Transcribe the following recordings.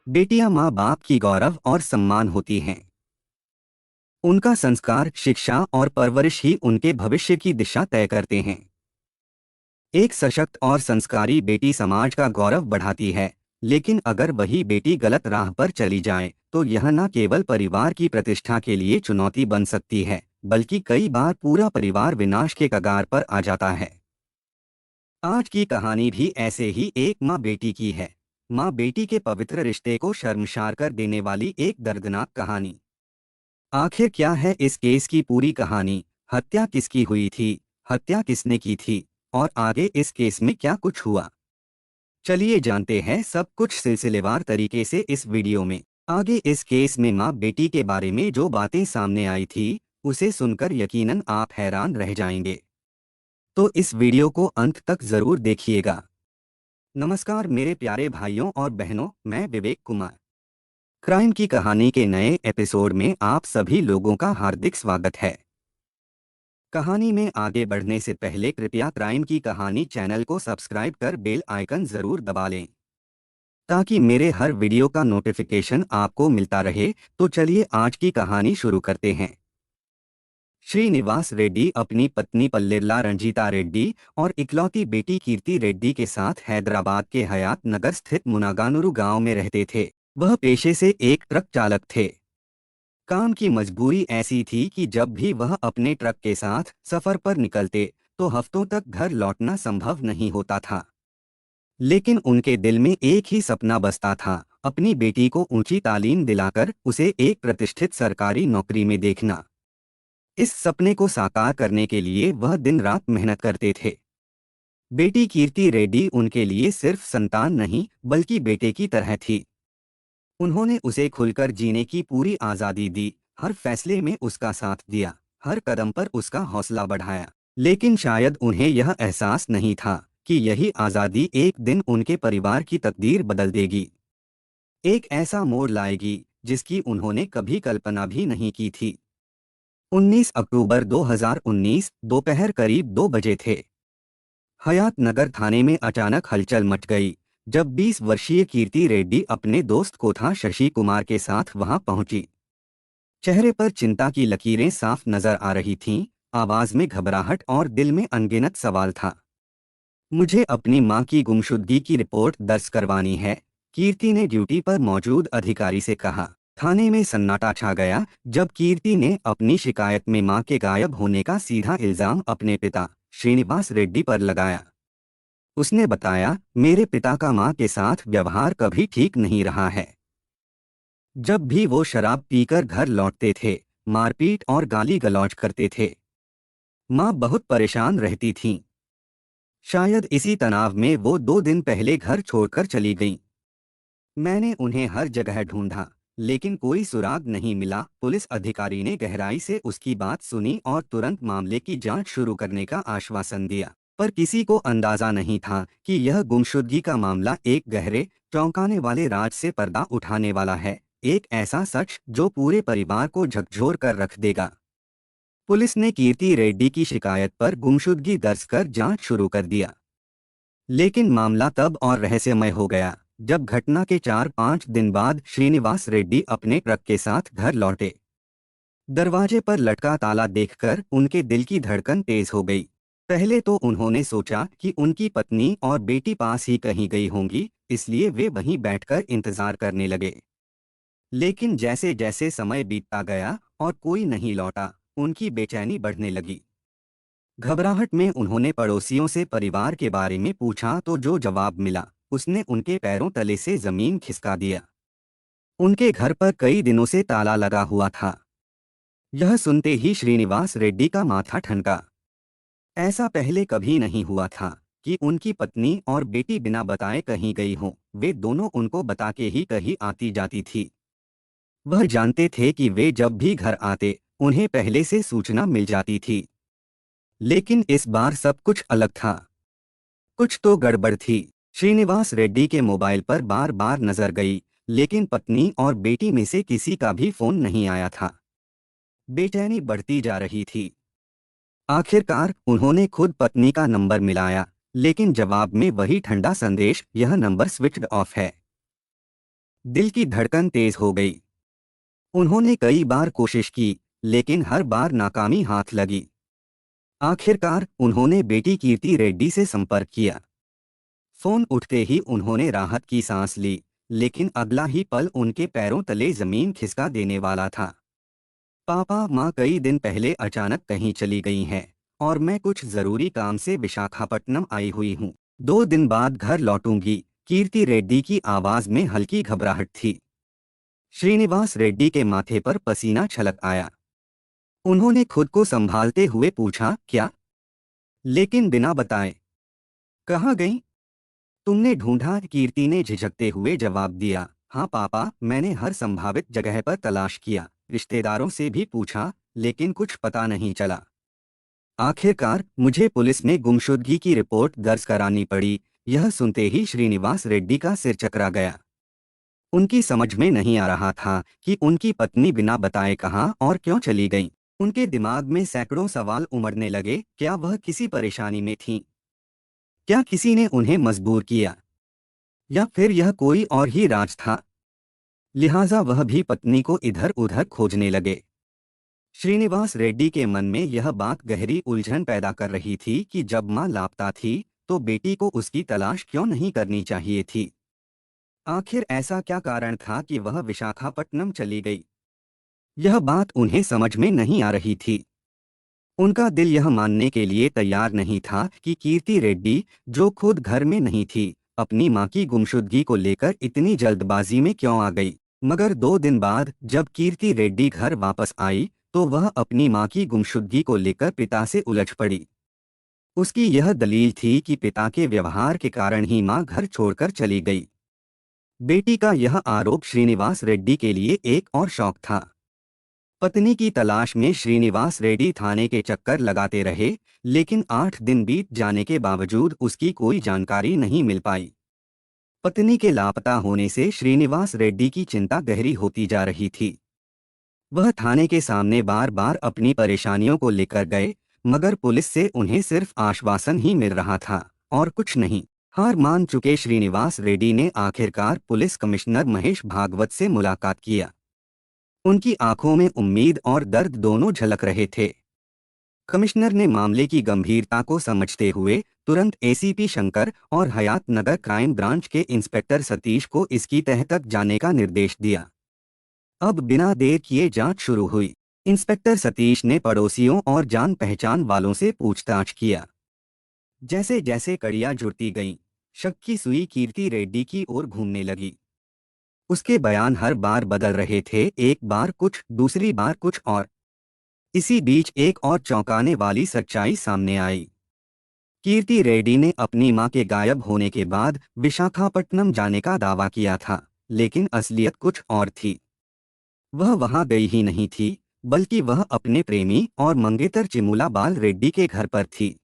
बेटियां माँ बाप की गौरव और सम्मान होती हैं। उनका संस्कार, शिक्षा और परवरिश ही उनके भविष्य की दिशा तय करते हैं। एक सशक्त और संस्कारी बेटी समाज का गौरव बढ़ाती है, लेकिन अगर वही बेटी गलत राह पर चली जाए तो यह न केवल परिवार की प्रतिष्ठा के लिए चुनौती बन सकती है, बल्कि कई बार पूरा परिवार विनाश के कगार पर आ जाता है। आज की कहानी भी ऐसे ही एक माँ बेटी की है। माँ बेटी के पवित्र रिश्ते को शर्मसार कर देने वाली एक दर्दनाक कहानी। आखिर क्या है इस केस की पूरी कहानी? हत्या किसकी हुई थी? हत्या किसने की थी? और आगे इस केस में क्या कुछ हुआ? चलिए जानते हैं सब कुछ सिलसिलेवार तरीके से इस वीडियो में। आगे इस केस में माँ बेटी के बारे में जो बातें सामने आई थी, उसे सुनकर यकीनन आप हैरान रह जाएंगे। तो इस वीडियो को अंत तक जरूर देखिएगा। नमस्कार मेरे प्यारे भाइयों और बहनों, मैं विवेक कुमार। क्राइम की कहानी के नए एपिसोड में आप सभी लोगों का हार्दिक स्वागत है। कहानी में आगे बढ़ने से पहले कृपया क्राइम की कहानी चैनल को सब्सक्राइब कर बेल आइकन जरूर दबा लें, ताकि मेरे हर वीडियो का नोटिफिकेशन आपको मिलता रहे। तो चलिए आज की कहानी शुरू करते हैं। श्रीनिवास रेड्डी अपनी पत्नी पल्लेला रंजीता रेड्डी और इकलौती बेटी कीर्ति रेड्डी के साथ हैदराबाद के हयात नगर स्थित मुनागानुरु गांव में रहते थे। वह पेशे से एक ट्रक चालक थे। काम की मजबूरी ऐसी थी कि जब भी वह अपने ट्रक के साथ सफर पर निकलते तो हफ्तों तक घर लौटना संभव नहीं होता था। लेकिन उनके दिल में एक ही सपना बसता था, अपनी बेटी को ऊंची तालीम दिलाकर उसे एक प्रतिष्ठित सरकारी नौकरी में देखना। इस सपने को साकार करने के लिए वह दिन रात मेहनत करते थे। बेटी कीर्ति रेड्डी उनके लिए सिर्फ संतान नहीं, बल्कि बेटे की तरह थी। उन्होंने उसे खुलकर जीने की पूरी आज़ादी दी, हर फैसले में उसका साथ दिया, हर कदम पर उसका हौसला बढ़ाया। लेकिन शायद उन्हें यह एहसास नहीं था कि यही आज़ादी एक दिन उनके परिवार की तकदीर बदल देगी। एक ऐसा मोड़ लाएगी जिसकी उन्होंने कभी कल्पना भी नहीं की थी। 19 अक्टूबर 2019 दोपहर करीब 2 बजे थे। हयात नगर थाने में अचानक हलचल मच गई जब 20 वर्षीय कीर्ति रेड्डी अपने दोस्त कोथा शशि कुमार के साथ वहां पहुंची। चेहरे पर चिंता की लकीरें साफ नजर आ रही थीं, आवाज में घबराहट और दिल में अनगिनत सवाल था। मुझे अपनी मां की गुमशुदगी की रिपोर्ट दर्ज करवानी है, कीर्ति ने ड्यूटी पर मौजूद अधिकारी से कहा। थाने में सन्नाटा छा गया जब कीर्ति ने अपनी शिकायत में मां के गायब होने का सीधा इल्जाम अपने पिता श्रीनिवास रेड्डी पर लगाया। उसने बताया, मेरे पिता का मां के साथ व्यवहार कभी ठीक नहीं रहा है। जब भी वो शराब पीकर घर लौटते थे, मारपीट और गाली गलौज करते थे। मां बहुत परेशान रहती थीं। शायद इसी तनाव में वो 2 दिन पहले घर छोड़कर चली गईं। मैंने उन्हें हर जगह ढूंढा, लेकिन कोई सुराग नहीं मिला। पुलिस अधिकारी ने गहराई से उसकी बात सुनी और तुरंत मामले की जांच शुरू करने का आश्वासन दिया। पर किसी को अंदाजा नहीं था कि यह गुमशुदगी का मामला एक गहरे, चौंकाने वाले राज से पर्दा उठाने वाला है। एक ऐसा सच जो पूरे परिवार को झकझोर कर रख देगा। पुलिस ने कीर्ति रेड्डी की शिकायत पर गुमशुदगी दर्ज कर जांच शुरू कर दिया। लेकिन मामला तब और रहस्यमय हो गया जब घटना के 4-5 दिन बाद श्रीनिवास रेड्डी अपने ट्रक के साथ घर लौटे। दरवाजे पर लटका ताला देखकर उनके दिल की धड़कन तेज हो गई। पहले तो उन्होंने सोचा कि उनकी पत्नी और बेटी पास ही कहीं गई होंगी, इसलिए वे वहीं बैठकर इंतजार करने लगे। लेकिन जैसे जैसे समय बीतता गया और कोई नहीं लौटा, उनकी बेचैनी बढ़ने लगी। घबराहट में उन्होंने पड़ोसियों से परिवार के बारे में पूछा तो जो जवाब मिला उसने उनके पैरों तले से जमीन खिसका दिया। उनके घर पर कई दिनों से ताला लगा हुआ था। यह सुनते ही श्रीनिवास रेड्डी का माथा ठनका। ऐसा पहले कभी नहीं हुआ था कि उनकी पत्नी और बेटी बिना बताए कहीं गई हों। वे दोनों उनको बता के ही कहीं आती जाती थी। वह जानते थे कि वे जब भी घर आते उन्हें पहले से सूचना मिल जाती थी। लेकिन इस बार सब कुछ अलग था। कुछ तो गड़बड़ थी। श्रीनिवास रेड्डी के मोबाइल पर बार बार नजर गई, लेकिन पत्नी और बेटी में से किसी का भी फोन नहीं आया था। बेचैनी बढ़ती जा रही थी। आखिरकार उन्होंने खुद पत्नी का नंबर मिलाया, लेकिन जवाब में वही ठंडा संदेश, यह नंबर स्विच्ड ऑफ है। दिल की धड़कन तेज हो गई। उन्होंने कई बार कोशिश की, लेकिन हर बार नाकामी हाथ लगी। आखिरकार उन्होंने बेटी कीर्ति रेड्डी से संपर्क किया। फोन उठते ही उन्होंने राहत की सांस ली, लेकिन अगला ही पल उनके पैरों तले जमीन खिसका देने वाला था। पापा, माँ कई दिन पहले अचानक कहीं चली गई हैं और मैं कुछ जरूरी काम से विशाखापट्टनम आई हुई हूँ। 2 दिन बाद घर लौटूंगी। कीर्ति रेड्डी की आवाज में हल्की घबराहट थी। श्रीनिवास रेड्डी के माथे पर पसीना छलक आया। उन्होंने खुद को संभालते हुए पूछा, क्या? लेकिन बिना बताए। कहाँ गई? तुमने ढूंढा? कीर्ति ने झिझकते हुए जवाब दिया। हाँ पापा, मैंने हर संभावित जगह पर तलाश किया, रिश्तेदारों से भी पूछा, लेकिन कुछ पता नहीं चला। आखिरकार मुझे पुलिस में गुमशुदगी की रिपोर्ट दर्ज करानी पड़ी। यह सुनते ही श्रीनिवास रेड्डी का सिर चकरा गया। उनकी समझ में नहीं आ रहा था कि उनकी पत्नी बिना बताए कहाँ और क्यों चली गई। उनके दिमाग में सैकड़ों सवाल उमड़ने लगे। क्या वह किसी परेशानी में थीं? क्या किसी ने उन्हें मजबूर किया? या फिर यह कोई और ही राज था? लिहाजा वह भी पत्नी को इधर उधर खोजने लगे। श्रीनिवास रेड्डी के मन में यह बात गहरी उलझन पैदा कर रही थी कि जब मां लापता थी तो बेटी को उसकी तलाश क्यों नहीं करनी चाहिए थी। आखिर ऐसा क्या कारण था कि वह विशाखापट्टनम चली गई? यह बात उन्हें समझ में नहीं आ रही थी। उनका दिल यह मानने के लिए तैयार नहीं था कि कीर्ति रेड्डी, जो खुद घर में नहीं थी, अपनी मां की गुमशुदगी को लेकर इतनी जल्दबाजी में क्यों आ गई। मगर 2 दिन बाद जब कीर्ति रेड्डी घर वापस आई तो वह अपनी मां की गुमशुदगी को लेकर पिता से उलझ पड़ी। उसकी यह दलील थी कि पिता के व्यवहार के कारण ही मां घर छोड़कर चली गई। बेटी का यह आरोप श्रीनिवास रेड्डी के लिए एक और शौक था। पत्नी की तलाश में श्रीनिवास रेड्डी थाने के चक्कर लगाते रहे, लेकिन 8 दिन बीत जाने के बावजूद उसकी कोई जानकारी नहीं मिल पाई। पत्नी के लापता होने से श्रीनिवास रेड्डी की चिंता गहरी होती जा रही थी। वह थाने के सामने बार बार अपनी परेशानियों को लेकर गए, मगर पुलिस से उन्हें सिर्फ आश्वासन ही मिल रहा था और कुछ नहीं। हार मान चुके श्रीनिवास रेड्डी ने आखिरकार पुलिस कमिश्नर महेश भागवत से मुलाकात किया। उनकी आंखों में उम्मीद और दर्द दोनों झलक रहे थे। कमिश्नर ने मामले की गंभीरता को समझते हुए तुरंत एसीपी शंकर और हयात नगर क्राइम ब्रांच के इंस्पेक्टर सतीश को इसकी तह तक जाने का निर्देश दिया। अब बिना देर किए जांच शुरू हुई। इंस्पेक्टर सतीश ने पड़ोसियों और जान पहचान वालों से पूछताछ किया। जैसे जैसे कड़ियां जुड़ती गईं, शक की सुई कीर्ति रेड्डी की ओर घूमने लगी। उसके बयान हर बार बदल रहे थे, एक बार कुछ, दूसरी बार कुछ और। इसी बीच एक और चौंकाने वाली सच्चाई सामने आई। कीर्ति रेड्डी ने अपनी मां के गायब होने के बाद विशाखापट्टनम जाने का दावा किया था, लेकिन असलियत कुछ और थी। वह वहां गई ही नहीं थी, बल्कि वह अपने प्रेमी और मंगेतर चिमुला बाल रेड्डी के घर पर थी।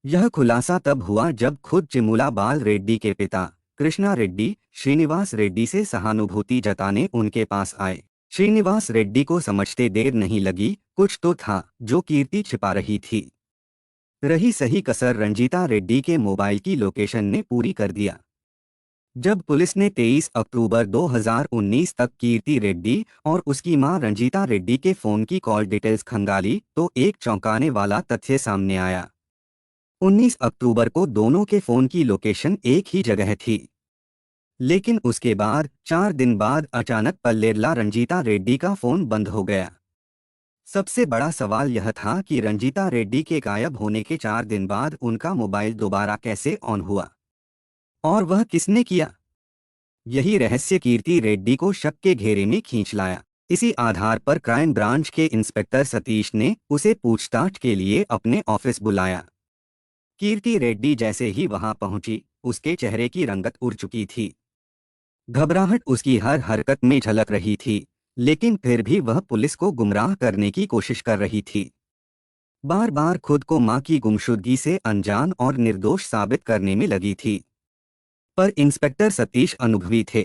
यह खुलासा तब हुआ जब खुद चिमुला बाल रेड्डी के पिता कृष्णा रेड्डी श्रीनिवास रेड्डी से सहानुभूति जताने उनके पास आए। श्रीनिवास रेड्डी को समझते देर नहीं लगी, कुछ तो था जो कीर्ति छिपा रही थी। रही सही कसर रंजीता रेड्डी के मोबाइल की लोकेशन ने पूरी कर दिया। जब पुलिस ने 23 अक्टूबर 2019 तक कीर्ति रेड्डी और उसकी मां रंजीता रेड्डी के फोन की कॉल डिटेल्स खंगाली तो एक चौंकाने वाला तथ्य सामने आया। 19 अक्टूबर को दोनों के फोन की लोकेशन एक ही जगह थी। लेकिन उसके बाद 4 दिन बाद अचानक पल्लेरला रंजीता रेड्डी का फोन बंद हो गया। सबसे बड़ा सवाल यह था कि रंजीता रेड्डी के गायब होने के 4 दिन बाद उनका मोबाइल दोबारा कैसे ऑन हुआ और वह किसने किया। यही रहस्य कीर्ति रेड्डी को शक के घेरे में खींच लाया। इसी आधार पर क्राइम ब्रांच के इंस्पेक्टर सतीश ने उसे पूछताछ के लिए अपने ऑफिस बुलाया। कीर्ति रेड्डी जैसे ही वहां पहुंची, उसके चेहरे की रंगत उड़ चुकी थी। घबराहट उसकी हर हरकत में झलक रही थी, लेकिन फिर भी वह पुलिस को गुमराह करने की कोशिश कर रही थी। बार बार खुद को मां की गुमशुदगी से अनजान और निर्दोष साबित करने में लगी थी। पर इंस्पेक्टर सतीश अनुभवी थे।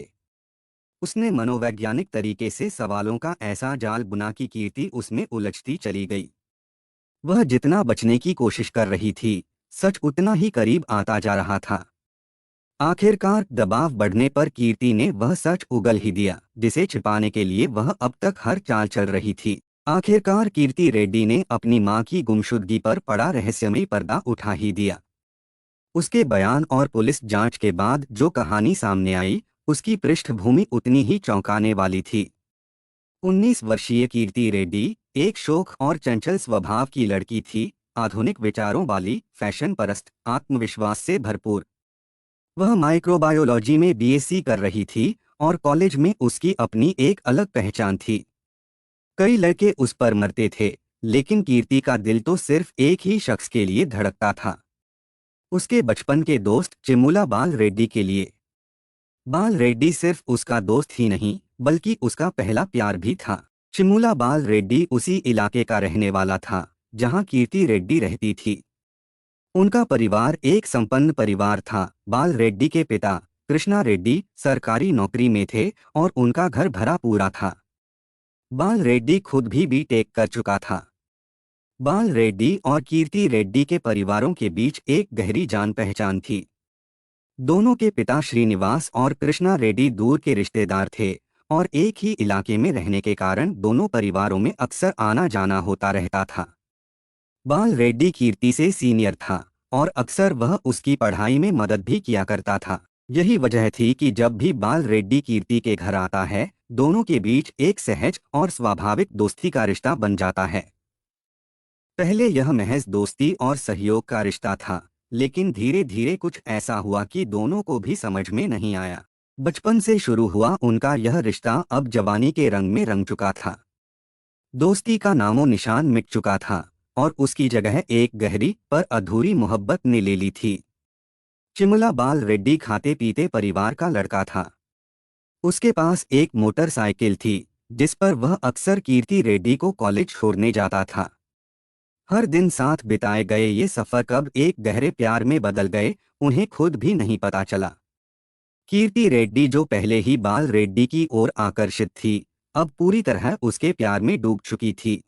उसने मनोवैज्ञानिक तरीके से सवालों का ऐसा जाल बुना कि कीर्ति उसमें उलझती चली गई। वह जितना बचने की कोशिश कर रही थी, सच उतना ही करीब आता जा रहा था। आखिरकार दबाव बढ़ने पर कीर्ति ने वह सच उगल ही दिया जिसे छिपाने के लिए वह अब तक हर चाल चल रही थी। आखिरकार कीर्ति रेड्डी ने अपनी मां की गुमशुदगी पर पड़ा रहस्यमयी पर्दा उठा ही दिया। उसके बयान और पुलिस जांच के बाद जो कहानी सामने आई, उसकी पृष्ठभूमि उतनी ही चौंकाने वाली थी। 19 वर्षीय कीर्ति रेड्डी एक शोख और चंचल स्वभाव की लड़की थी, आधुनिक विचारों वाली, फैशन परस्त, आत्मविश्वास से भरपूर। वह माइक्रोबायोलॉजी में बीएससी कर रही थी और कॉलेज में उसकी अपनी एक अलग पहचान थी। कई लड़के उस पर मरते थे, लेकिन कीर्ति का दिल तो सिर्फ एक ही शख्स के लिए धड़कता था, उसके बचपन के दोस्त चिमुला बाल रेड्डी के लिए। बाल रेड्डी सिर्फ उसका दोस्त ही नहीं, बल्कि उसका पहला प्यार भी था। चिमुला बाल रेड्डी उसी इलाके का रहने वाला था जहां कीर्ति रेड्डी रहती थी। उनका परिवार एक संपन्न परिवार था। बाल रेड्डी के पिता कृष्णा रेड्डी सरकारी नौकरी में थे और उनका घर भरा पूरा था। बाल रेड्डी खुद भी बीटेक कर चुका था। बाल रेड्डी और कीर्ति रेड्डी के परिवारों के बीच एक गहरी जान पहचान थी। दोनों के पिता श्रीनिवास और कृष्णा रेड्डी दूर के रिश्तेदार थे और एक ही इलाके में रहने के कारण दोनों परिवारों में अक्सर आना जाना होता रहता था। बाल रेड्डी कीर्ति से सीनियर था और अक्सर वह उसकी पढ़ाई में मदद भी किया करता था। यही वजह थी कि जब भी बाल रेड्डी कीर्ति के घर आता है, दोनों के बीच एक सहज और स्वाभाविक दोस्ती का रिश्ता बन जाता है। पहले यह महज दोस्ती और सहयोग का रिश्ता था, लेकिन धीरे धीरे कुछ ऐसा हुआ कि दोनों को भी समझ में नहीं आया। बचपन से शुरू हुआ उनका यह रिश्ता अब जवानी के रंग में रंग चुका था। दोस्ती का नामो निशान मिट चुका था और उसकी जगह एक गहरी पर अधूरी मोहब्बत ने ले ली थी। चिमुला बाल रेड्डी खाते पीते परिवार का लड़का था। उसके पास एक मोटरसाइकिल थी जिस पर वह अक्सर कीर्ति रेड्डी को कॉलेज छोड़ने जाता था। हर दिन साथ बिताए गए ये सफर कब एक गहरे प्यार में बदल गए, उन्हें खुद भी नहीं पता चला। कीर्ति रेड्डी जो पहले ही बाल रेड्डी की ओर आकर्षित थी, अब पूरी तरह उसके प्यार में डूब चुकी थी।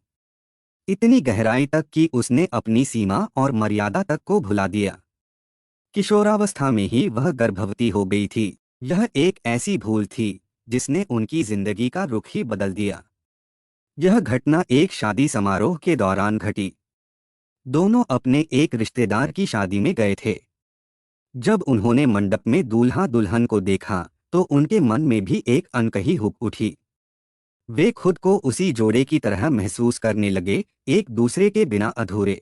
इतनी गहराई तक कि उसने अपनी सीमा और मर्यादा तक को भुला दिया। किशोरावस्था में ही वह गर्भवती हो गई थी। यह एक ऐसी भूल थी जिसने उनकी जिंदगी का रुख ही बदल दिया। यह घटना एक शादी समारोह के दौरान घटी। दोनों अपने एक रिश्तेदार की शादी में गए थे। जब उन्होंने मंडप में दूल्हा दुल्हन को देखा तो उनके मन में भी एक अनकही हुक उठी। वे खुद को उसी जोड़े की तरह महसूस करने लगे, एक दूसरे के बिना अधूरे।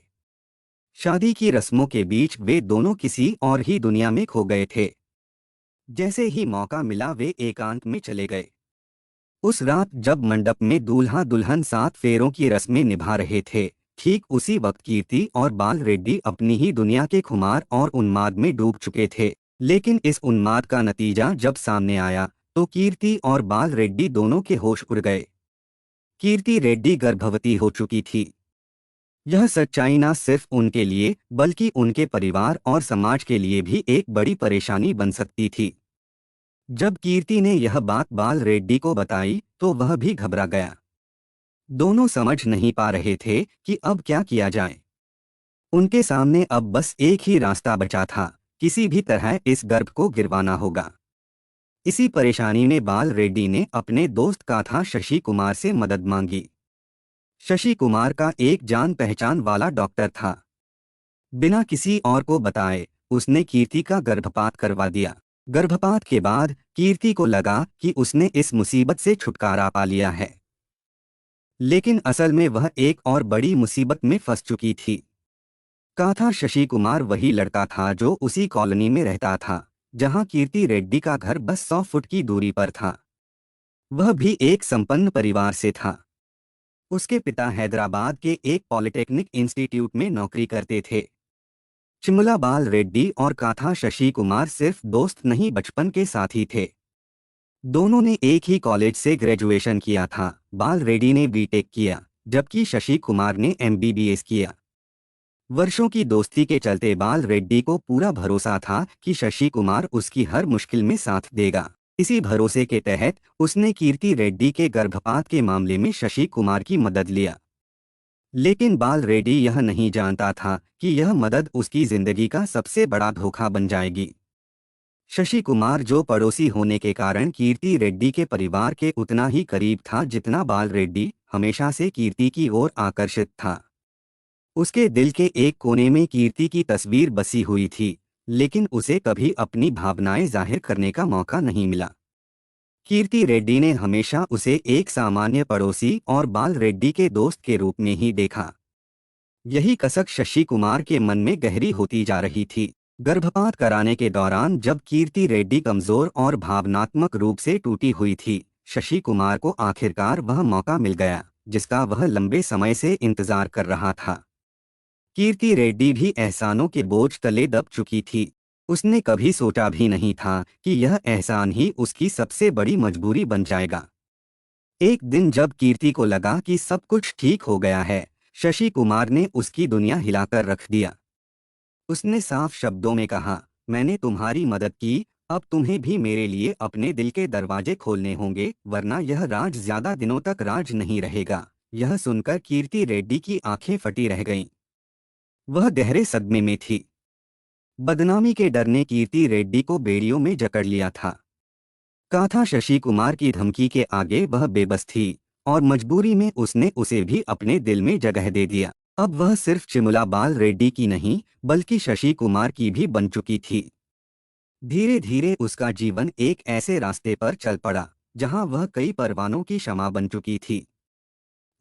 शादी की रस्मों के बीच वे दोनों किसी और ही दुनिया में खो गए थे। जैसे ही मौका मिला वे एकांत में चले गए। उस रात जब मंडप में दूल्हा दुल्हन 7 फेरों की रस्में निभा रहे थे, ठीक उसी वक्त कीर्ति और बाल रेड्डी अपनी ही दुनिया के खुमार और उन्माद में डूब चुके थे। लेकिन इस उन्माद का नतीजा जब सामने आया तो कीर्ति और बाल रेड्डी दोनों के होश उड़ गए। कीर्ति रेड्डी गर्भवती हो चुकी थी। यह सच्चाई न सिर्फ उनके लिए बल्कि उनके परिवार और समाज के लिए भी एक बड़ी परेशानी बन सकती थी। जब कीर्ति ने यह बात बाल रेड्डी को बताई तो वह भी घबरा गया। दोनों समझ नहीं पा रहे थे कि अब क्या किया जाए। उनके सामने अब बस एक ही रास्ता बचा था, किसी भी तरह इस गर्भ को गिरवाना होगा। इसी परेशानी में बाल रेड्डी ने अपने दोस्त काथा शशि कुमार से मदद मांगी। शशि कुमार का एक जान पहचान वाला डॉक्टर था। बिना किसी और को बताए उसने कीर्ति का गर्भपात करवा दिया। गर्भपात के बाद कीर्ति को लगा कि उसने इस मुसीबत से छुटकारा पा लिया है, लेकिन असल में वह एक और बड़ी मुसीबत में फंस चुकी थी। काथा शशि कुमार वही लड़का था जो उसी कॉलोनी में रहता था जहां कीर्ति रेड्डी का घर बस 100 फुट की दूरी पर था। वह भी एक संपन्न परिवार से था। उसके पिता हैदराबाद के एक पॉलिटेक्निक इंस्टीट्यूट में नौकरी करते थे। चिमुला बाल रेड्डी और काथा शशि कुमार सिर्फ दोस्त नहीं, बचपन के साथी थे। दोनों ने एक ही कॉलेज से ग्रेजुएशन किया था। बाल रेड्डी ने बीटेक किया जबकि शशि कुमार ने एमबीबीएस किया। वर्षों की दोस्ती के चलते बाल रेड्डी को पूरा भरोसा था कि शशि कुमार उसकी हर मुश्किल में साथ देगा। इसी भरोसे के तहत उसने कीर्ति रेड्डी के गर्भपात के मामले में शशि कुमार की मदद लिया। लेकिन बाल रेड्डी यह नहीं जानता था कि यह मदद उसकी जिंदगी का सबसे बड़ा धोखा बन जाएगी। शशि कुमार, जो पड़ोसी होने के कारण कीर्ति रेड्डी के परिवार के उतना ही करीब था जितना बाल रेड्डी, हमेशा से कीर्ति की ओर आकर्षित था। उसके दिल के एक कोने में कीर्ति की तस्वीर बसी हुई थी, लेकिन उसे कभी अपनी भावनाएं जाहिर करने का मौका नहीं मिला। कीर्ति रेड्डी ने हमेशा उसे एक सामान्य पड़ोसी और बाल रेड्डी के दोस्त के रूप में ही देखा। यही कसक शशि कुमार के मन में गहरी होती जा रही थी। गर्भपात कराने के दौरान जब कीर्ति रेड्डी कमजोर और भावनात्मक रूप से टूटी हुई थी, शशि कुमार को आखिरकार वह मौका मिल गया जिसका वह लंबे समय से इंतजार कर रहा था। कीर्ति रेड्डी भी एहसानों के बोझ तले दब चुकी थी। उसने कभी सोचा भी नहीं था कि यह एहसान ही उसकी सबसे बड़ी मजबूरी बन जाएगा। एक दिन जब कीर्ति को लगा कि सब कुछ ठीक हो गया है, शशि कुमार ने उसकी दुनिया हिलाकर रख दिया। उसने साफ शब्दों में कहा, मैंने तुम्हारी मदद की, अब तुम्हें भी मेरे लिए अपने दिल के दरवाजे खोलने होंगे, वरना यह राज ज्यादा दिनों तक राज नहीं रहेगा। यह सुनकर कीर्ति रेड्डी की आंखें फटी रह गईं। वह गहरे सदमे में थी। बदनामी के डर ने कीर्ति रेड्डी को बेड़ियों में जकड़ लिया था। काथा शशि कुमार की धमकी के आगे वह बेबस थी और मजबूरी में उसने उसे भी अपने दिल में जगह दे दिया। अब वह सिर्फ चिमुला बाल रेड्डी की नहीं बल्कि शशि कुमार की भी बन चुकी थी। धीरे धीरे उसका जीवन एक ऐसे रास्ते पर चल पड़ा जहां वह कई परवानों की शमा बन चुकी थी।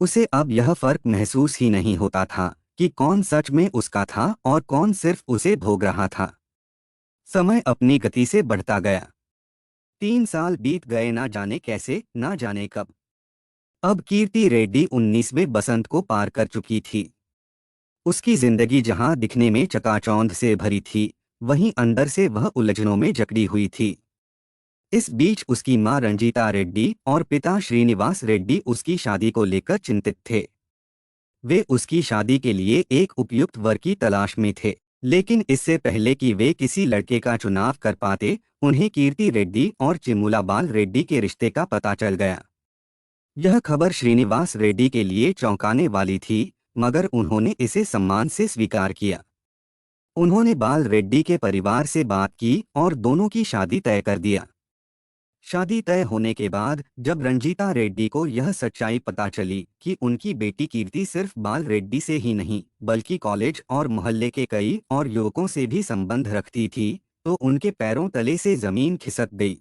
उसे अब यह फर्क महसूस ही नहीं होता था कि कौन सच में उसका था और कौन सिर्फ उसे भोग रहा था। समय अपनी गति से बढ़ता गया। 3 साल बीत गए, ना जाने कैसे, ना जाने कब। अब कीर्ति रेड्डी 19वें बसंत को पार कर चुकी थी। उसकी जिंदगी जहां दिखने में चकाचौंध से भरी थी, वहीं अंदर से वह उलझनों में जकड़ी हुई थी। इस बीच उसकी मां रंजीता रेड्डी और पिता श्रीनिवास रेड्डी उसकी शादी को लेकर चिंतित थे। वे उसकी शादी के लिए एक उपयुक्त वर की तलाश में थे, लेकिन इससे पहले कि वे किसी लड़के का चुनाव कर पाते, उन्हें कीर्ति रेड्डी और चिमुला बाल रेड्डी के रिश्ते का पता चल गया। यह खबर श्रीनिवास रेड्डी के लिए चौंकाने वाली थी, मगर उन्होंने इसे सम्मान से स्वीकार किया। उन्होंने बाल रेड्डी के परिवार से बात की और दोनों की शादी तय कर दिया। शादी तय होने के बाद जब रंजीता रेड्डी को यह सच्चाई पता चली कि उनकी बेटी कीर्ति सिर्फ बाल रेड्डी से ही नहीं बल्कि कॉलेज और मोहल्ले के कई और युवकों से भी संबंध रखती थी, तो उनके पैरों तले से जमीन खिसक गई।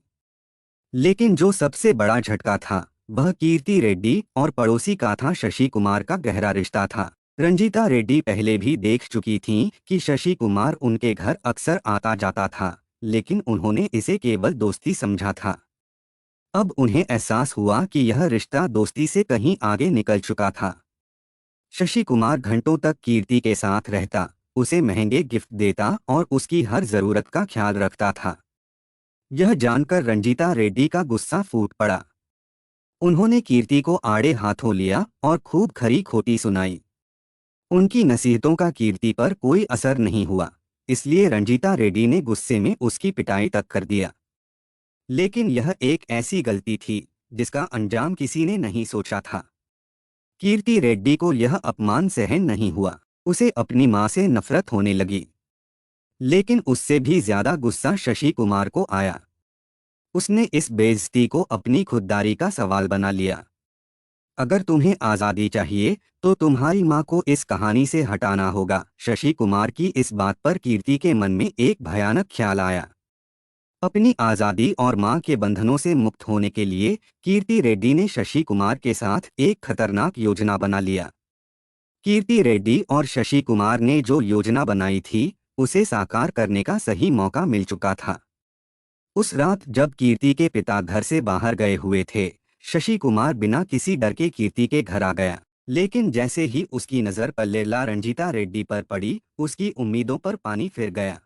लेकिन जो सबसे बड़ा झटका था वह कीर्ति रेड्डी और पड़ोसी का था शशि कुमार का गहरा रिश्ता था। रंजीता रेड्डी पहले भी देख चुकी थीं कि शशि कुमार उनके घर अक्सर आता जाता था, लेकिन उन्होंने इसे केवल दोस्ती समझा था। अब उन्हें एहसास हुआ कि यह रिश्ता दोस्ती से कहीं आगे निकल चुका था। शशि कुमार घंटों तक कीर्ति के साथ रहता, उसे महंगे गिफ्ट देता और उसकी हर जरूरत का ख्याल रखता था। यह जानकर रंजीता रेड्डी का गुस्सा फूट पड़ा। उन्होंने कीर्ति को आड़े हाथों लिया और खूब खरी खोटी सुनाई। उनकी नसीहतों का कीर्ति पर कोई असर नहीं हुआ, इसलिए रंजीता रेड्डी ने गुस्से में उसकी पिटाई तक कर दिया। लेकिन यह एक ऐसी गलती थी जिसका अंजाम किसी ने नहीं सोचा था। कीर्ति रेड्डी को यह अपमान सहन नहीं हुआ। उसे अपनी मां से नफरत होने लगी। लेकिन उससे भी ज्यादा गुस्सा शशि कुमार को आया। उसने इस बेइज्जती को अपनी खुददारी का सवाल बना लिया। अगर तुम्हें आज़ादी चाहिए तो तुम्हारी मां को इस कहानी से हटाना होगा। शशि कुमार की इस बात पर कीर्ति के मन में एक भयानक ख्याल आया। अपनी आज़ादी और मां के बंधनों से मुक्त होने के लिए कीर्ति रेड्डी ने शशि कुमार के साथ एक खतरनाक योजना बना लिया। कीर्ति रेड्डी और शशि कुमार ने जो योजना बनाई थी उसे साकार करने का सही मौका मिल चुका था। उस रात जब कीर्ति के पिता घर से बाहर गए हुए थे, शशि कुमार बिना किसी डर के कीर्ति के घर आ गया। लेकिन जैसे ही उसकी नज़र पल्लेला रंजीता रेड्डी पर पड़ी, उसकी उम्मीदों पर पानी फिर गया।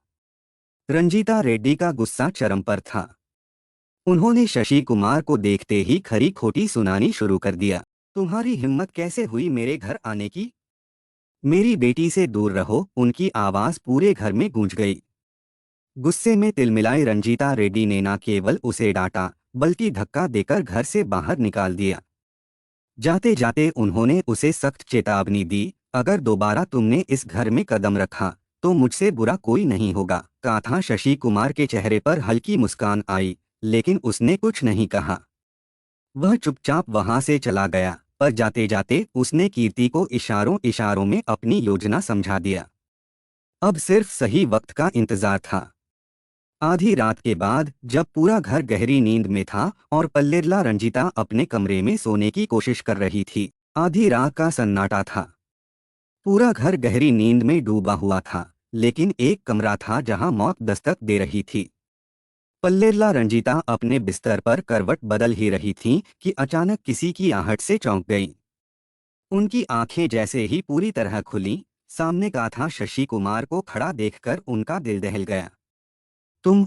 रंजीता रेड्डी का गुस्सा चरम पर था। उन्होंने शशि कुमार को देखते ही खरी खोटी सुनानी शुरू कर दिया। तुम्हारी हिम्मत कैसे हुई मेरे घर आने की? मेरी बेटी से दूर रहो। उनकी आवाज पूरे घर में गूंज गई। गुस्से में तिलमिलाई रंजीता रेड्डी ने न केवल उसे डांटा बल्कि धक्का देकर घर से बाहर निकाल दिया। जाते जाते उन्होंने उसे सख्त चेतावनी दी, अगर दोबारा तुमने इस घर में कदम रखा तो मुझसे बुरा कोई नहीं होगा, कहा था। शशि कुमार के चेहरे पर हल्की मुस्कान आई, लेकिन उसने कुछ नहीं कहा। वह चुपचाप वहां से चला गया, पर जाते जाते उसने कीर्ति को इशारों इशारों में अपनी योजना समझा दिया। अब सिर्फ सही वक्त का इंतजार था। आधी रात के बाद जब पूरा घर गहरी नींद में था और पल्लेरला रंजीता अपने कमरे में सोने की कोशिश कर रही थी, आधी रात का सन्नाटा था। पूरा घर गहरी नींद में डूबा हुआ था, लेकिन एक कमरा था जहां मौत दस्तक दे रही थी। पल्लेरला रंजीता अपने बिस्तर पर करवट बदल ही रही थी कि अचानक किसी की आहट से चौंक गई। उनकी आंखें जैसे ही पूरी तरह खुली, सामने का था शशि कुमार को खड़ा देखकर उनका दिल दहल गया। तुम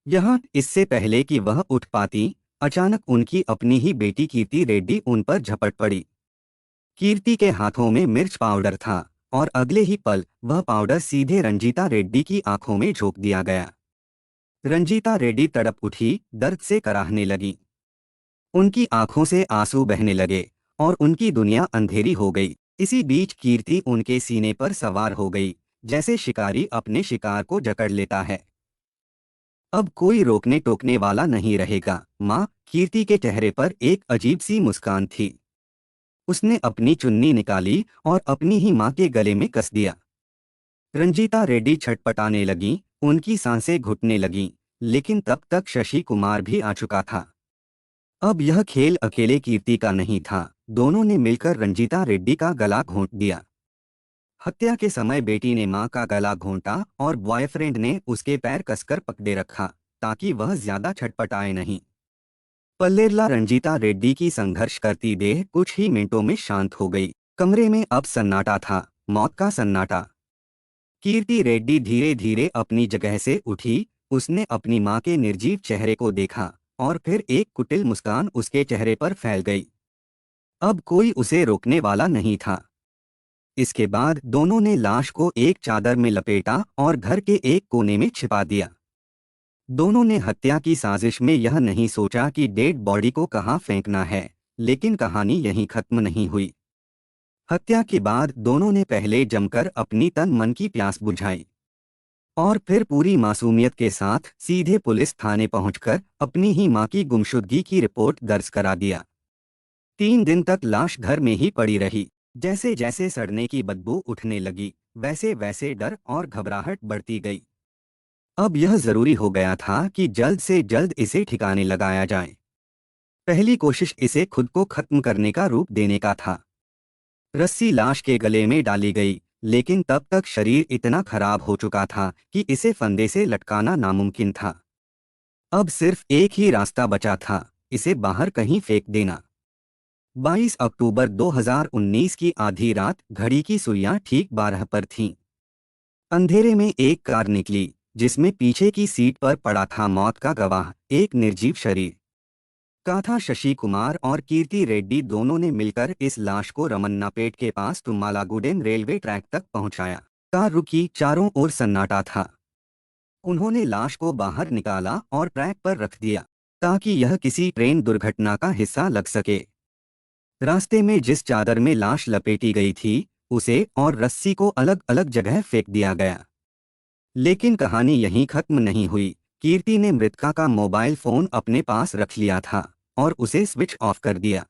यहाँ? इससे पहले कि वह उठ पाती, अचानक उनकी अपनी ही बेटी कीर्ति रेड्डी उन पर झपट पड़ी। कीर्ति के हाथों में मिर्च पाउडर था और अगले ही पल वह पाउडर सीधे रंजीता रेड्डी की आंखों में झोंक दिया गया। रंजीता रेड्डी तड़प उठी, दर्द से कराहने लगी। उनकी आंखों से आंसू बहने लगे और उनकी दुनिया अंधेरी हो गई। इसी बीच कीर्ति उनके सीने पर सवार हो गई, जैसे शिकारी अपने शिकार को जकड़ लेता है। अब कोई रोकने टोकने वाला नहीं रहेगा, माँ। कीर्ति के चेहरे पर एक अजीब सी मुस्कान थी। उसने अपनी चुन्नी निकाली और अपनी ही माँ के गले में कस दिया। रंजीता रेड्डी छटपटाने लगी, उनकी सांसें घुटने लगीं, लेकिन तब तक शशि कुमार भी आ चुका था। अब यह खेल अकेले कीर्ति का नहीं था, दोनों ने मिलकर रंजीता रेड्डी का गला घोंट दिया। हत्या के समय बेटी ने मां का गला घोंटा और बॉयफ्रेंड ने उसके पैर कसकर पकड़े रखा, ताकि वह ज्यादा छटपटाए नहीं। पल्लेरला रंजीता रेड्डी की संघर्ष करती देह कुछ ही मिनटों में शांत हो गई। कमरे में अब सन्नाटा था, मौत का सन्नाटा। कीर्ति रेड्डी धीरे धीरे अपनी जगह से उठी। उसने अपनी मां के निर्जीव चेहरे को देखा और फिर एक कुटिल मुस्कान उसके चेहरे पर फैल गई। अब कोई उसे रोकने वाला नहीं था। इसके बाद दोनों ने लाश को एक चादर में लपेटा और घर के एक कोने में छिपा दिया। दोनों ने हत्या की साजिश में यह नहीं सोचा कि डेड बॉडी को कहाँ फेंकना है, लेकिन कहानी यहीं खत्म नहीं हुई। हत्या के बाद दोनों ने पहले जमकर अपनी तन मन की प्यास बुझाई और फिर पूरी मासूमियत के साथ सीधे पुलिस थाने पहुंचकर अपनी ही मां की गुमशुदगी की रिपोर्ट दर्ज करा दिया। 3 दिन तक लाश घर में ही पड़ी रही। जैसे जैसे सड़ने की बदबू उठने लगी, वैसे वैसे डर और घबराहट बढ़ती गई। अब यह जरूरी हो गया था कि जल्द से जल्द इसे ठिकाने लगाया जाए। पहली कोशिश इसे खुद को खत्म करने का रूप देने का था। रस्सी लाश के गले में डाली गई, लेकिन तब तक शरीर इतना खराब हो चुका था कि इसे फंदे से लटकाना नामुमकिन था। अब सिर्फ एक ही रास्ता बचा था, इसे बाहर कहीं फेंक देना। 22 अक्टूबर 2019 की आधी रात, घड़ी की सुइयां ठीक 12 पर थीं। अंधेरे में एक कार निकली, जिसमें पीछे की सीट पर पड़ा था मौत का गवाह, एक निर्जीव शरीर। काथा शशि कुमार और कीर्ति रेड्डी दोनों ने मिलकर इस लाश को रमन्नापेट के पास तुम्मालागुडेम रेलवे ट्रैक तक पहुंचाया। कार रुकी, चारों ओर सन्नाटा था। उन्होंने लाश को बाहर निकाला और ट्रैक पर रख दिया, ताकि यह किसी ट्रेन दुर्घटना का हिस्सा लग सके। रास्ते में जिस चादर में लाश लपेटी गई थी, उसे और रस्सी को अलग अलग जगह फेंक दिया गया। लेकिन कहानी यहीं खत्म नहीं हुई। कीर्ति ने मृतका का मोबाइल फोन अपने पास रख लिया था और उसे स्विच ऑफ कर दिया।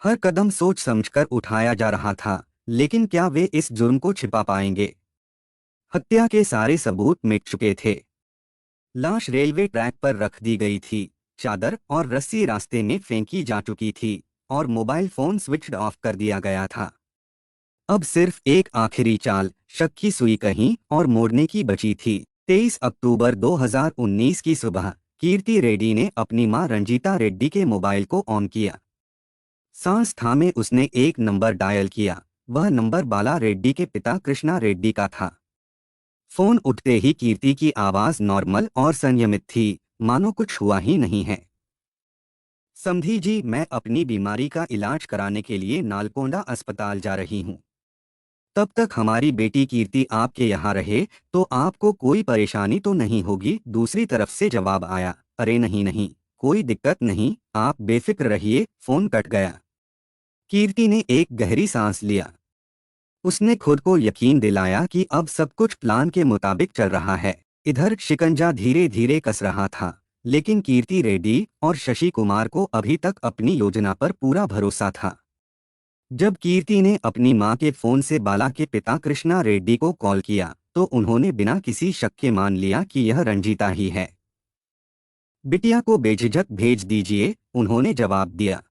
हर कदम सोच समझकर उठाया जा रहा था, लेकिन क्या वे इस जुर्म को छिपा पाएंगे? हत्या के सारे सबूत मिट चुके थे। लाश रेलवे ट्रैक पर रख दी गई थी, चादर और रस्सी रास्ते में फेंकी जा चुकी थी और मोबाइल फोन स्विच्ड ऑफ कर दिया गया था। अब सिर्फ एक आखिरी चाल, शक की सुई कहीं और मोड़ने की बची थी। 23 अक्टूबर 2019 की सुबह कीर्ति रेड्डी ने अपनी मां रंजीता रेड्डी के मोबाइल को ऑन किया। सांस थामे उसने एक नंबर डायल किया। वह नंबर बाला रेड्डी के पिता कृष्णा रेड्डी का था। फोन उठते ही कीर्ति की आवाज नॉर्मल और संयमित थी, मानो कुछ हुआ ही नहीं है। समधी जी, मैं अपनी बीमारी का इलाज कराने के लिए नालकोंडा अस्पताल जा रही हूँ। तब तक हमारी बेटी कीर्ति आपके यहाँ रहे तो आपको कोई परेशानी तो नहीं होगी। दूसरी तरफ से जवाब आया, अरे नहीं नहीं, कोई दिक्कत नहीं, आप बेफिक्र रहिए। फोन कट गया। कीर्ति ने एक गहरी सांस लिया। उसने खुद को यकीन दिलाया कि अब सब कुछ प्लान के मुताबिक चल रहा है। इधर शिकंजा धीरे धीरे कस रहा था, लेकिन कीर्ति रेड्डी और शशि कुमार को अभी तक अपनी योजना पर पूरा भरोसा था। जब कीर्ति ने अपनी मां के फोन से बाला के पिता कृष्णा रेड्डी को कॉल किया तो उन्होंने बिना किसी शक के मान लिया कि यह रंजीता ही है। बिटिया को बेझिझक भेज दीजिए, उन्होंने जवाब दिया।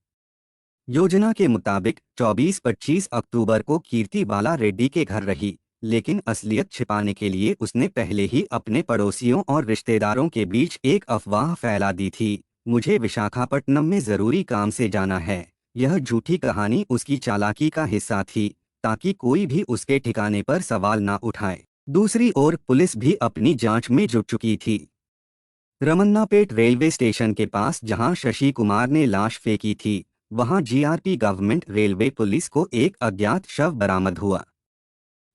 योजना के मुताबिक 24-25 अक्टूबर को कीर्ति बाला रेड्डी के घर रही, लेकिन असलियत छिपाने के लिए उसने पहले ही अपने पड़ोसियों और रिश्तेदारों के बीच एक अफवाह फैला दी थी। मुझे विशाखापट्टनम में जरूरी काम से जाना है। यह झूठी कहानी उसकी चालाकी का हिस्सा थी, ताकि कोई भी उसके ठिकाने पर सवाल ना उठाए। दूसरी ओर पुलिस भी अपनी जांच में जुट चुकी थी। रमन्नापेट रेलवे स्टेशन के पास जहां शशि कुमार ने लाश फेंकी थी, वहां जीआरपी गवर्नमेंट रेलवे पुलिस को एक अज्ञात शव बरामद हुआ।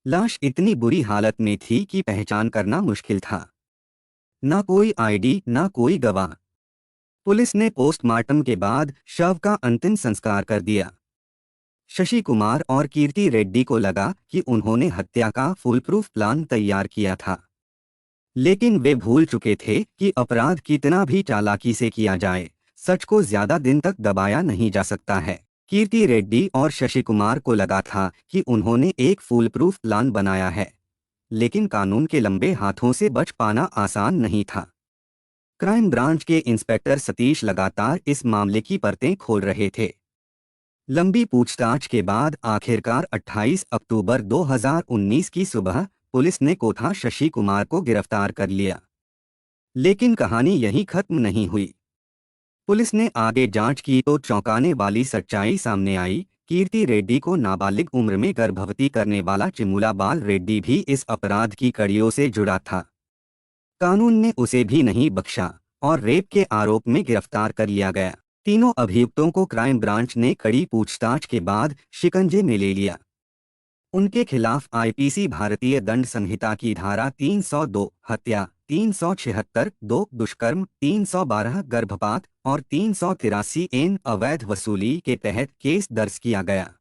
लाश इतनी बुरी हालत में थी कि पहचान करना मुश्किल था। ना कोई आईडी, ना कोई गवाह। पुलिस ने पोस्टमार्टम के बाद शव का अंतिम संस्कार कर दिया। शशि कुमार और कीर्ति रेड्डी को लगा कि उन्होंने हत्या का फुलप्रूफ प्लान तैयार किया था, लेकिन वे भूल चुके थे कि अपराध कितना भी चालाकी से किया जाए, सच को ज्यादा दिन तक दबाया नहीं जा सकता है। कीर्ति रेड्डी और शशि कुमार को लगा था कि उन्होंने एक फूलप्रूफ प्लान बनाया है, लेकिन कानून के लंबे हाथों से बच पाना आसान नहीं था। क्राइम ब्रांच के इंस्पेक्टर सतीश लगातार इस मामले की परतें खोल रहे थे। लंबी पूछताछ के बाद आखिरकार 28 अक्टूबर 2019 की सुबह पुलिस ने कोठा शशि कुमार को गिरफ्तार कर लिया। लेकिन कहानी यहीं खत्म नहीं हुई। पुलिस ने आगे जांच की तो चौंकाने वाली सच्चाई सामने आई। कीर्ति रेड्डी को नाबालिग उम्र में गर्भवती करने वाला चिमुला बाल रेड्डी भी इस अपराध की कड़ियों से जुड़ा था। कानून ने उसे भी नहीं बख्शा और रेप के आरोप में गिरफ्तार कर लिया गया। तीनों अभियुक्तों को क्राइम ब्रांच ने कड़ी पूछताछ के बाद शिकंजे में ले लिया। उनके खिलाफ आईपीसी भारतीय दंड संहिता की धारा 302 हत्या, 376 2 दुष्कर्म, 312 गर्भपात और 383 एन अवैध वसूली के तहत केस दर्ज किया गया।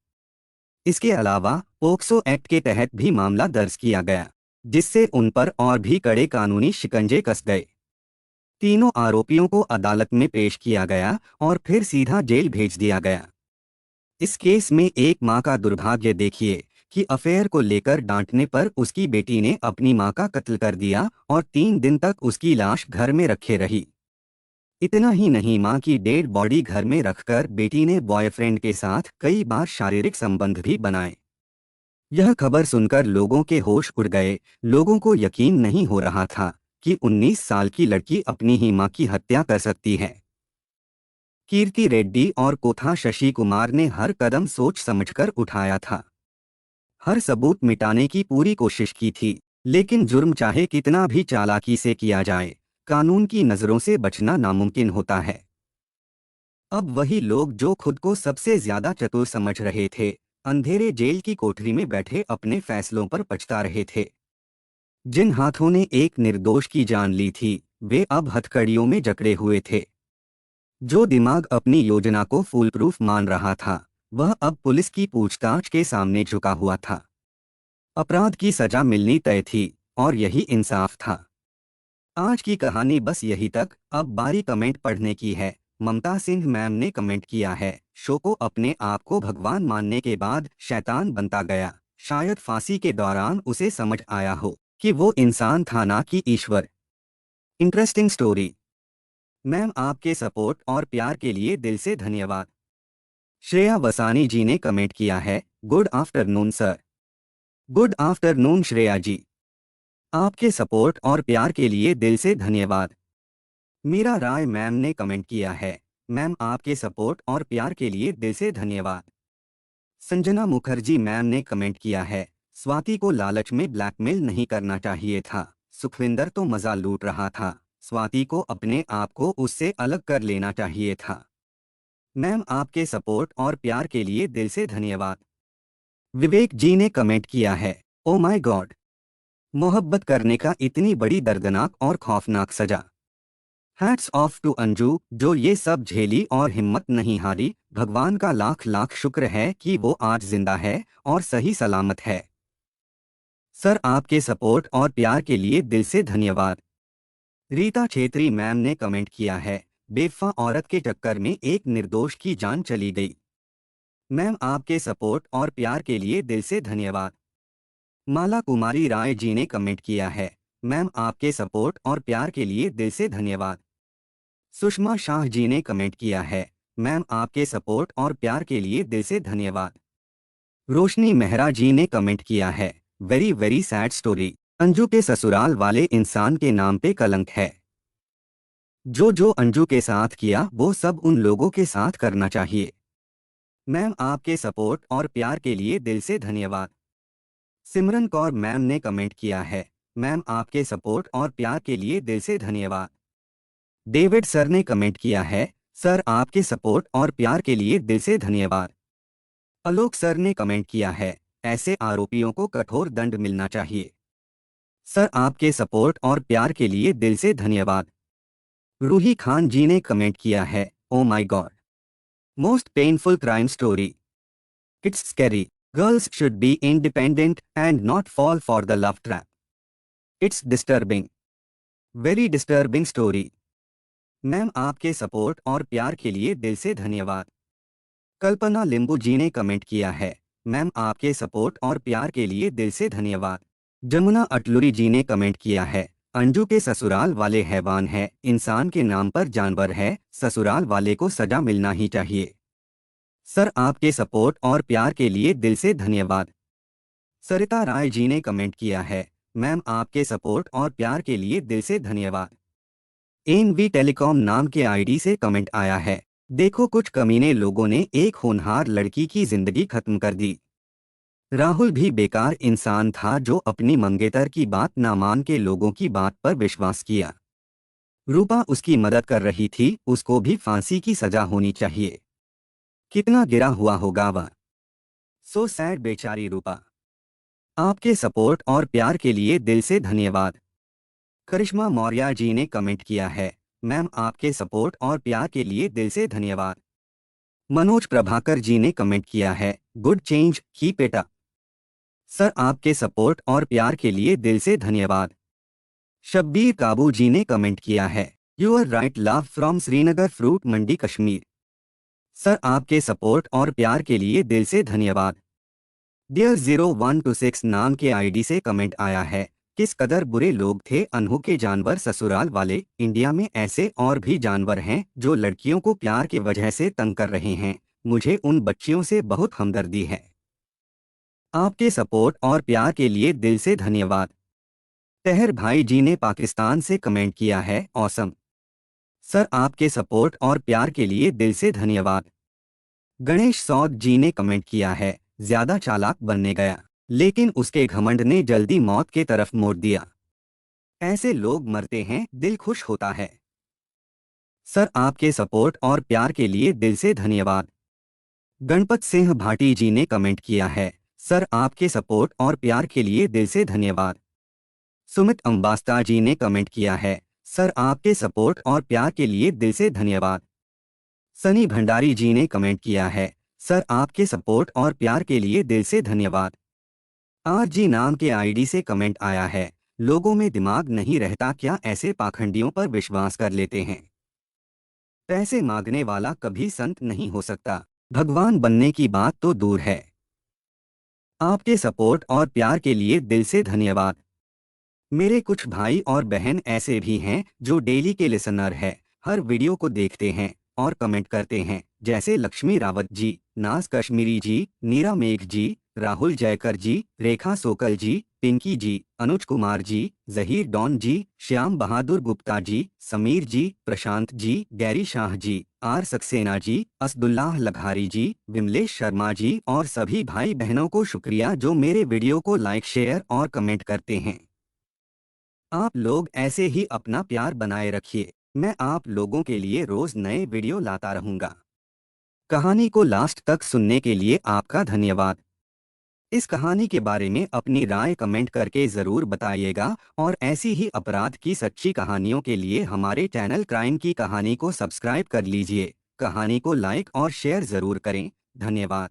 इसके अलावा पोक्सो एक्ट के तहत भी मामला दर्ज किया गया, जिससे उन पर और भी कड़े कानूनी शिकंजे कस गए। तीनों आरोपियों को अदालत में पेश किया गया और फिर सीधा जेल भेज दिया गया। इस केस में एक मां का दुर्भाग्य देखिए कि अफेयर को लेकर डांटने पर उसकी बेटी ने अपनी मां का कत्ल कर दिया और 3 दिन तक उसकी लाश घर में रखे रही। इतना ही नहीं, मां की डेड बॉडी घर में रखकर बेटी ने बॉयफ्रेंड के साथ कई बार शारीरिक संबंध भी बनाए। यह खबर सुनकर लोगों के होश उड़ गए। लोगों को यकीन नहीं हो रहा था कि 19 साल की लड़की अपनी ही मां की हत्या कर सकती है। कीर्ति रेड्डी और कोठा शशि कुमार ने हर कदम सोच समझकर उठाया था। हर सबूत मिटाने की पूरी कोशिश की थी, लेकिन जुर्म चाहे कितना भी चालाकी से किया जाए, कानून की नजरों से बचना नामुमकिन होता है। अब वही लोग जो खुद को सबसे ज्यादा चतुर समझ रहे थे, अंधेरे जेल की कोठरी में बैठे अपने फैसलों पर पछता रहे थे। जिन हाथों ने एक निर्दोष की जान ली थी, वे अब हथकड़ियों में जकड़े हुए थे। जो दिमाग अपनी योजना को फूलप्रूफ मान रहा था, वह अब पुलिस की पूछताछ के सामने झुका हुआ था। अपराध की सजा मिलनी तय थी और यही इंसाफ था। आज की कहानी बस यही तक। अब बारी कमेंट पढ़ने की है। ममता सिंह मैम ने कमेंट किया है, शो को अपने आप को भगवान मानने के बाद शैतान बनता गया। शायद फांसी के दौरान उसे समझ आया हो कि वो इंसान था ना कि ईश्वर। Interesting story. मैम, आपके सपोर्ट और प्यार के लिए दिल से धन्यवाद। श्रेया वसानी जी ने कमेंट किया है, good afternoon sir. Good afternoon Shreya ji. आपके सपोर्ट और प्यार के लिए दिल से धन्यवाद। मीरा राय मैम ने कमेंट किया है, मैम आपके सपोर्ट और प्यार के लिए दिल से धन्यवाद। संजना मुखर्जी मैम ने कमेंट किया है, स्वाति को लालच में ब्लैकमेल नहीं करना चाहिए था। सुखविंदर तो मजा लूट रहा था, स्वाति को अपने आप को उससे अलग कर लेना चाहिए था। मैम आपके सपोर्ट और प्यार के लिए दिल से धन्यवाद। विवेक जी ने कमेंट किया है, ओ माय गॉड, मोहब्बत करने का इतनी बड़ी दर्दनाक और खौफनाक सजा। हैट्स ऑफ टू अंजू, जो ये सब झेली और हिम्मत नहीं हारी। भगवान का लाख लाख शुक्र है कि वो आज जिंदा है और सही सलामत है। सर, आपके सपोर्ट और प्यार के लिए दिल से धन्यवाद। रीता छेत्री मैम ने कमेंट किया है, बेवफा औरत के चक्कर में एक निर्दोष की जान चली गई। मैम, आपके सपोर्ट और प्यार के लिए दिल से धन्यवाद। माला कुमारी राय जी ने कमेंट किया है, मैम आपके सपोर्ट और प्यार के लिए दिल से धन्यवाद। सुषमा शाह जी ने कमेंट किया है, मैम आपके सपोर्ट और प्यार के लिए दिल से धन्यवाद। रोशनी मेहरा जी ने कमेंट किया है, very very sad story. Anju के ससुराल वाले इंसान के नाम पे कलंक है। जो अंजू के साथ किया वो सब उन लोगों के साथ करना चाहिए। मैम, आपके सपोर्ट और प्यार के लिए दिल से धन्यवाद। सिमरन कौर मैम ने कमेंट किया है, मैम आपके सपोर्ट और प्यार के लिए दिल से धन्यवाद। डेविड सर ने कमेंट किया है, सर आपके सपोर्ट और प्यार के लिए दिल से धन्यवाद। आलोक सर ने कमेंट किया है, ऐसे आरोपियों को कठोर दंड मिलना चाहिए। सर, आपके सपोर्ट और प्यार के लिए दिल से धन्यवाद। रूही खान जी ने कमेंट किया है, oh my God, most painful crime story. It's scary. Girls should be independent and not fall for the love trap. It's disturbing, very disturbing story. Ma'am, आपके सपोर्ट और प्यार के लिए दिल से धन्यवाद। कल्पना लिंबू जी ने कमेंट किया है, मैम आपके सपोर्ट और प्यार के लिए दिल से धन्यवाद। जमुना अटलुरी जी ने कमेंट किया है, अंजू के ससुराल वाले हैवान है, इंसान के नाम पर जानवर है, ससुराल वाले को सजा मिलना ही चाहिए। सर, आपके सपोर्ट और प्यार के लिए दिल से धन्यवाद। सरिता राय जी ने कमेंट किया है, मैम आपके सपोर्ट और प्यार के लिए दिल से धन्यवाद। एनवी टेलीकॉम नाम के आईडी से कमेंट आया है, देखो कुछ कमीने लोगों ने एक होनहार लड़की की जिंदगी खत्म कर दी। राहुल भी बेकार इंसान था जो अपनी मंगेतर की बात ना मान के लोगों की बात पर विश्वास किया। रूपा उसकी मदद कर रही थी, उसको भी फांसी की सजा होनी चाहिए। कितना गिरा हुआ होगा वह। सो सैड बेचारी रूपा। आपके सपोर्ट और प्यार के लिए दिल से धन्यवाद। करिश्मा मौर्य जी ने कमेंट किया है, मैम आपके सपोर्ट और प्यार के लिए दिल से धन्यवाद। मनोज प्रभाकर जी ने कमेंट किया है, good change, keep it up. Sir, आपके सपोर्ट और प्यार के लिए दिल से धन्यवाद। शब्बीर काबू जी ने कमेंट किया है, you are right, love from Srinagar fruit mandi Kashmir. Sir, आपके सपोर्ट और प्यार के लिए दिल से धन्यवाद। डियर 0126 नाम के आईडी से कमेंट आया है, किस कदर बुरे लोग थे अनहु के जानवर ससुराल वाले। इंडिया में ऐसे और भी जानवर हैं जो लड़कियों को प्यार के वजह से तंग कर रहे हैं। मुझे उन बच्चियों से बहुत हमदर्दी है। आपके सपोर्ट और प्यार के लिए दिल से धन्यवाद। तहर भाई जी ने पाकिस्तान से कमेंट किया है, ऑसम। सर, आपके सपोर्ट और प्यार के लिए दिल से धन्यवाद। गणेश सौद जी ने कमेंट किया है, ज्यादा चालाक बनने गया लेकिन उसके घमंड ने जल्दी मौत के तरफ मोड़ दिया। ऐसे लोग मरते हैं, दिल खुश होता है। सर, आपके सपोर्ट और प्यार के लिए दिल से धन्यवाद। गणपत सिंह भाटी जी ने कमेंट किया है, सर आपके सपोर्ट और प्यार के लिए दिल से धन्यवाद। सुमित अंबास्ता जी ने कमेंट किया है, सर आपके सपोर्ट और प्यार के लिए दिल से धन्यवाद। सनी भंडारी जी ने कमेंट किया है, सर आपके सपोर्ट और प्यार के लिए दिल से धन्यवाद। आर जी नाम के आईडी से कमेंट आया है, लोगों में दिमाग नहीं रहता क्या, ऐसे पाखंडियों पर विश्वास कर लेते हैं। पैसे मांगने वाला कभी संत नहीं हो सकता, भगवान बनने की बात तो दूर है। आपके सपोर्ट और प्यार के लिए दिल से धन्यवाद। मेरे कुछ भाई और बहन ऐसे भी हैं जो डेली के लिसनर हैं, हर वीडियो को देखते हैं और कमेंट करते हैं, जैसे लक्ष्मी रावत जी, नाज Kashmiri ji, Neera Megh ji, Rahul Jaykar ji, Rekha Sokal ji, Pinky ji, Anuj Kumar ji, Zaheer Don ji, Shyam Bahadur Gupta ji, Sameer ji, Prashant ji, Gary Shah ji, R Saxena ji, Asadullah लघारी जी, विमलेश शर्मा जी और सभी भाई बहनों को शुक्रिया जो मेरे वीडियो को लाइक, शेयर और कमेंट करते हैं। आप लोग ऐसे ही अपना प्यार बनाए रखिए। मैं आप लोगों के लिए रोज नए वीडियो लाता रहूंगा। कहानी को लास्ट तक सुनने के लिए आपका धन्यवाद। इस कहानी के बारे में अपनी राय कमेंट करके ज़रूर बताइएगा और ऐसी ही अपराध की सच्ची कहानियों के लिए हमारे चैनल क्राइम की कहानी को सब्सक्राइब कर लीजिए। कहानी को लाइक और शेयर ज़रूर करें। धन्यवाद।